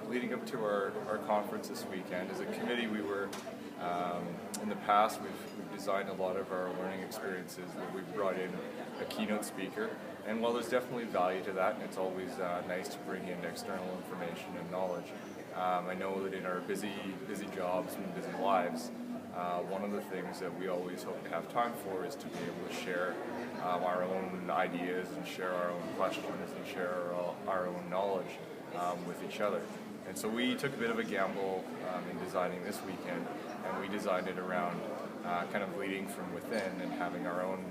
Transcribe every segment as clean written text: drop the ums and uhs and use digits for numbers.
leading up to our conference this weekend, as a committee, we were in the past we've designed a lot of our learning experiences where we've brought in a keynote speaker, and while there's definitely value to that, and it's always nice to bring in external information and knowledge, I know that in our busy jobs and busy lives, one of the things that we always hope to have time for is to be able to share our own ideas and share our own questions and share our own knowledge with each other. And so we took a bit of a gamble in designing this weekend, and we designed it around kind of leading from within and having our own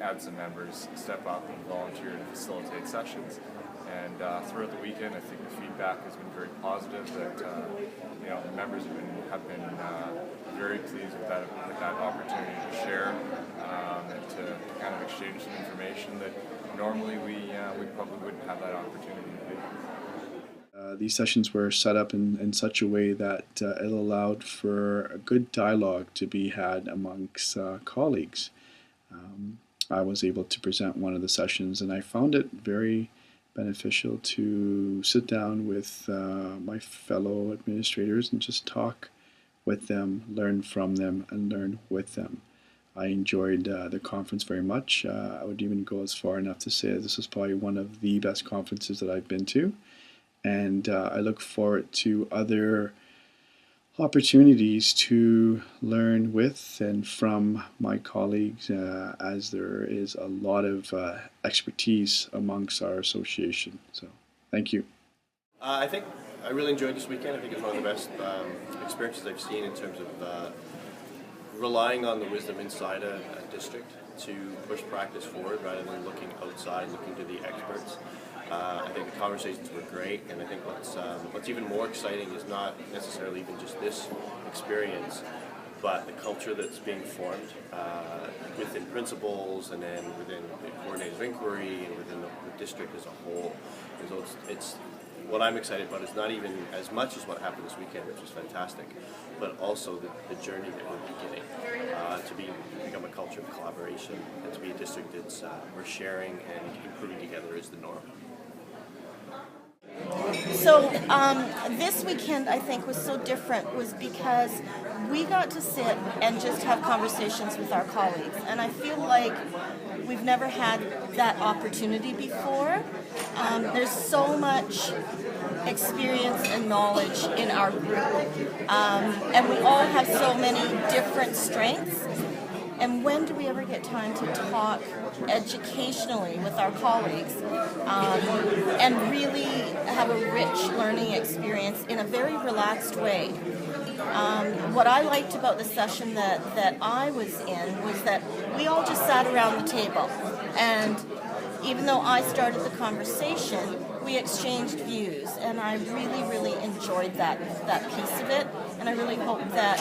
ADSA members step up and volunteer to facilitate sessions. And throughout the weekend, I think the feedback has been very positive. That the members have been very pleased with that opportunity to share and to kind of exchange some information that normally we probably wouldn't have that opportunity to do. These sessions were set up in such a way that it allowed for a good dialogue to be had amongst colleagues. I was able to present one of the sessions, and I found it very beneficial to sit down with my fellow administrators and just talk with them, learn from them, and learn with them. I enjoyed the conference very much. I would even go as far enough to say that this was probably one of the best conferences that I've been to, and I look forward to other opportunities to learn with and from my colleagues, as there is a lot of expertise amongst our association. So, thank you. I think I really enjoyed this weekend. I think it's one of the best experiences I've seen in terms of relying on the wisdom inside a district to push practice forward rather than looking outside, looking to the experts. I think the conversations were great, and I think what's even more exciting is not necessarily even just this experience, but the culture that's being formed within principals and then within the coordinated inquiry and within the district as a whole. And so it's what I'm excited about is not even as much as what happened this weekend, which was fantastic, but also the journey that we're beginning to become a culture of collaboration and to be a district that's we're sharing and improving together is the norm. So this weekend, I think, was so different was because we got to sit and just have conversations with our colleagues. And I feel like we've never had that opportunity before. There's so much experience and knowledge in our group. And we all have so many different strengths. And when do we ever get time to talk educationally with our colleagues and really have a rich learning experience in a very relaxed way? What I liked about the session that I was in was that we all just sat around the table, and even though I started the conversation, we exchanged views, and I really enjoyed that piece of it. And I really hope that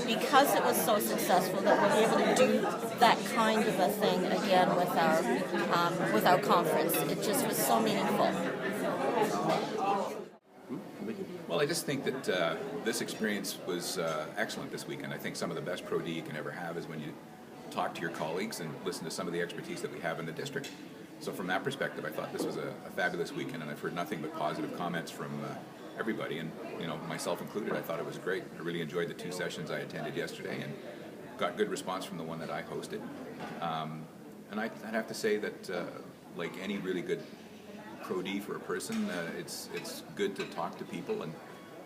because it was so successful that we'll be able to do that kind of a thing again with our conference. It just was so meaningful. Well, I just think that this experience was excellent this weekend. I think some of the best Pro D you can ever have is when you talk to your colleagues and listen to some of the expertise that we have in the district. So from that perspective, I thought this was a fabulous weekend, and I've heard nothing but positive comments from everybody, and myself included. I thought it was great. I really enjoyed the two sessions I attended yesterday, and got good response from the one that I hosted. And I'd have to say that, like any really good Pro D for a person, it's good to talk to people and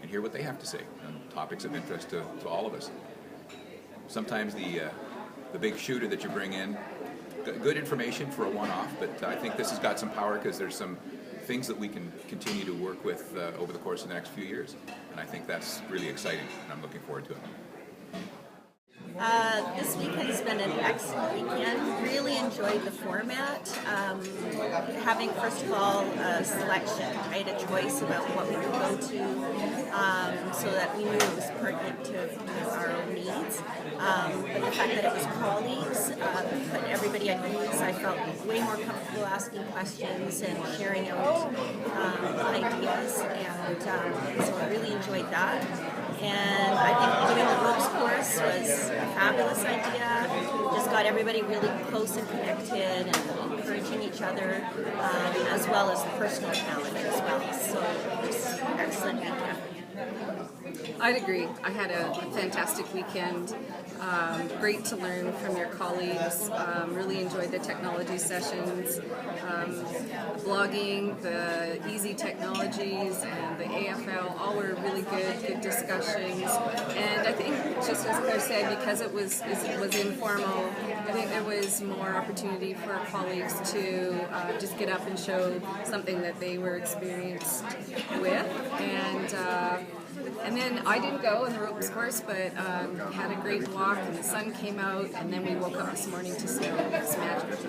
hear what they have to say on topics of interest to all of us. Sometimes the big shooter that you bring in, good information for a one-off, but I think this has got some power because there's some things that we can continue to work with over the course of the next few years, and I think that's really exciting, and I'm looking forward to it. This weekend has been an excellent weekend. Really enjoyed the format. Having, first of all, a selection, right? A choice about what we would go to, so that we knew it was pertinent to our own needs. But the fact that it was colleagues put everybody at ease. I felt way more comfortable asking questions and sharing out ideas, and so I really enjoyed that. And I think doing the ropes course was a fabulous idea. Just got everybody really close and connected and encouraging each other, as well as the personal challenge as well. So just excellent weekend. I'd agree. I had a fantastic weekend. Great to learn from your colleagues. Really enjoyed the technology sessions. Blogging, the easy technologies, and the AFL, all were really good discussions. And I think, just as Claire said, because it was informal, I think there was more opportunity for our colleagues to just get up and show something that they were experienced with. And then I didn't go in the ropes course, but had a great walk, and the sun came out, and then we woke up this morning to see this magic.